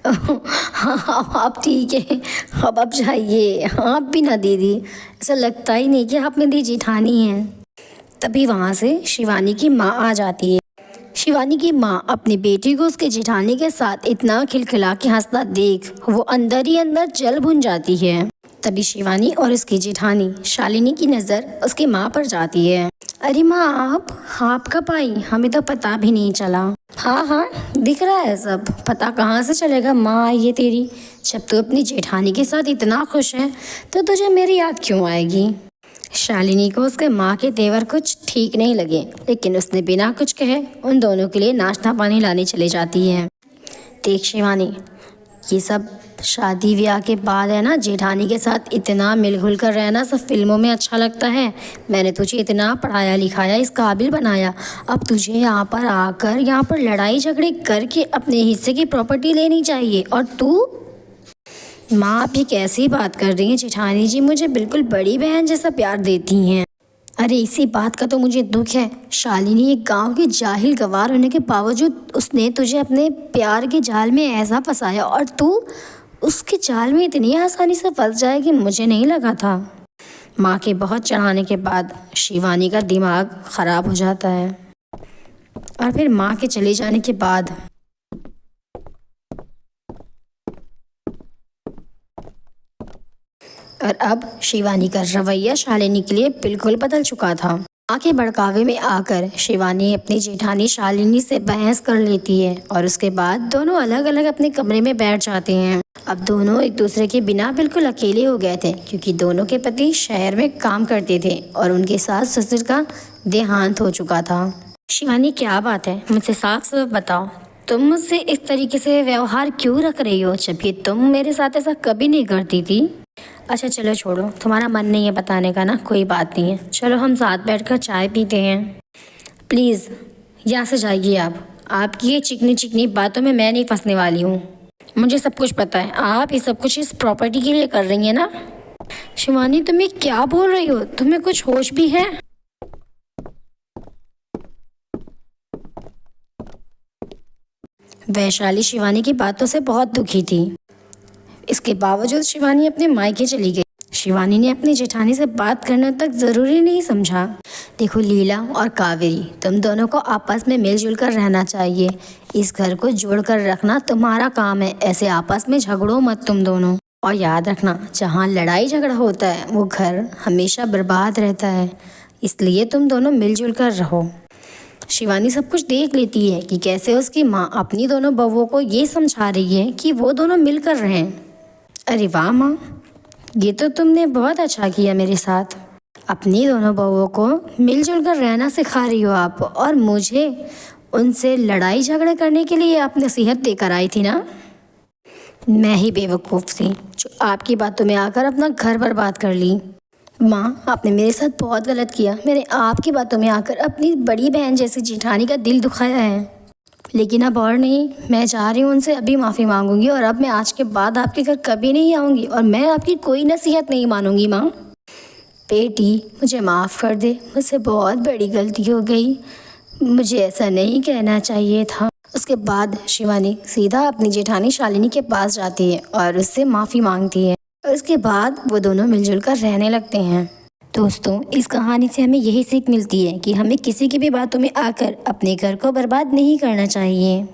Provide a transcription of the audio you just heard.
हाँ हाँ आप ठीक है। अब आप जाइए। हाँ आप भी ना दीदी, ऐसा लगता ही नहीं कि आप मेरी जेठानी हैं। तभी वहाँ से शिवानी की माँ आ जाती है। शिवानी की माँ अपनी बेटी को उसके जेठानी के साथ इतना खिलखिला के हंसता देख वो अंदर ही अंदर जल भुन जाती है। तभी शिवानी और उसकी जेठानी शालिनी की नज़र उसकी माँ पर जाती है। अरे माँ आप कब आई? हमें तो पता भी नहीं चला। हाँ हाँ दिख रहा है सब, पता कहाँ से चलेगा माँ आई है तेरी। जब तू अपनी जेठानी के साथ इतना खुश है तो तुझे मेरी याद क्यों आएगी? शालिनी को उसके माँ के तेवर कुछ ठीक नहीं लगे, लेकिन उसने बिना कुछ कहे उन दोनों के लिए नाश्ता पानी लाने चले जाती है। देख शिवानी, ये सब शादी ब्याह के बाद है ना, जेठानी के साथ इतना मिलजुल कर रहना सब फिल्मों में अच्छा लगता है। मैंने तुझे इतना पढ़ाया लिखाया, इस काबिल बनाया, अब तुझे यहाँ पर आकर यहाँ पर लड़ाई झगड़े करके अपने हिस्से की प्रॉपर्टी लेनी चाहिए। और तू माँ आप ये कैसी बात कर रही हैं? जेठानी जी मुझे बिल्कुल बड़ी बहन जैसा प्यार देती हैं। अरे इसी बात का तो मुझे दुख है। शालिनी एक गांव की जाहिल गवार होने के बावजूद उसने तुझे अपने प्यार के जाल में ऐसा फंसाया और तू उसके जाल में इतनी आसानी से फंस जाएगी मुझे नहीं लगा था। माँ के बहुत चढ़ाने के बाद शिवानी का दिमाग ख़राब हो जाता है और फिर माँ के चले जाने के बाद और अब शिवानी का रवैया शालिनी के लिए बिल्कुल बदल चुका था। माँ के भड़कावे में आकर शिवानी अपनी जेठानी शालिनी से बहस कर लेती है और उसके बाद दोनों अलग अलग अपने कमरे में बैठ जाते हैं। अब दोनों एक दूसरे के बिना बिल्कुल अकेले हो गए थे, क्योंकि दोनों के पति शहर में काम करते थे और उनके सास ससुर का देहांत हो चुका था। शिवानी क्या बात है, मुझसे साफ साफ बताओ, तुम मुझसे इस तरीके से व्यवहार क्यों रख रही हो, जबकि तुम मेरे साथ ऐसा कभी नहीं करती थी। अच्छा चलो छोड़ो, तुम्हारा मन नहीं है बताने का ना, कोई बात नहीं है। चलो हम साथ बैठकर चाय पीते हैं। प्लीज़ यहाँ से जाइए आप। आपकी ये चिकनी चिकनी बातों में मैं नहीं फंसने वाली हूँ। मुझे सब कुछ पता है, आप ये सब कुछ इस प्रॉपर्टी के लिए कर रही हैं ना। शिवानी तुम ये क्या बोल रही हो? तुम्हें कुछ होश भी है? वैशाली शिवानी की बातों से बहुत दुखी थी। इसके बावजूद शिवानी अपने मायके चली गई। शिवानी ने अपनी जेठानी से बात करने तक ज़रूरी नहीं समझा। देखो लीला और कावेरी, तुम दोनों को आपस में मिलजुल कर रहना चाहिए। इस घर को जोड़ कर रखना तुम्हारा काम है। ऐसे आपस में झगड़ो मत तुम दोनों। और याद रखना, जहाँ लड़ाई झगड़ा होता है वो घर हमेशा बर्बाद रहता है। इसलिए तुम दोनों मिलजुल कर रहो। शिवानी सब कुछ देख लेती है कि कैसे उसकी माँ अपनी दोनों बहुओं को ये समझा रही है कि वो दोनों मिलकर रहें। अरे वाह माँ, ये तो तुमने बहुत अच्छा किया मेरे साथ। अपनी दोनों बहुओं को मिलजुल कर रहना सिखा रही हो आप, और मुझे उनसे लड़ाई झगड़े करने के लिए आप नसीहत देकर आई थी ना। मैं ही बेवकूफ़ थी जो आपकी बातों में आकर अपना घर बर्बाद कर ली। माँ आपने मेरे साथ बहुत गलत किया। मैंने आपकी बातों में आकर अपनी बड़ी बहन जैसी जेठानी का दिल दुखाया है, लेकिन अब और नहीं। मैं चाह रही हूँ उनसे अभी माफ़ी मांगूंगी और अब मैं आज के बाद आपके घर कभी नहीं आऊँगी और मैं आपकी कोई नसीहत नहीं मानूंगी। माँ बेटी मुझे माफ़ कर दे, मुझसे बहुत बड़ी गलती हो गई, मुझे ऐसा नहीं कहना चाहिए था। उसके बाद शिवानी सीधा अपनी जेठानी शालिनी के पास जाती है और उससे माफ़ी मांगती है और उसके बाद वो दोनों मिलजुल कर रहने लगते हैं। दोस्तों इस कहानी से हमें यही सीख मिलती है कि हमें किसी की भी बातों में आकर अपने घर को बर्बाद नहीं करना चाहिए।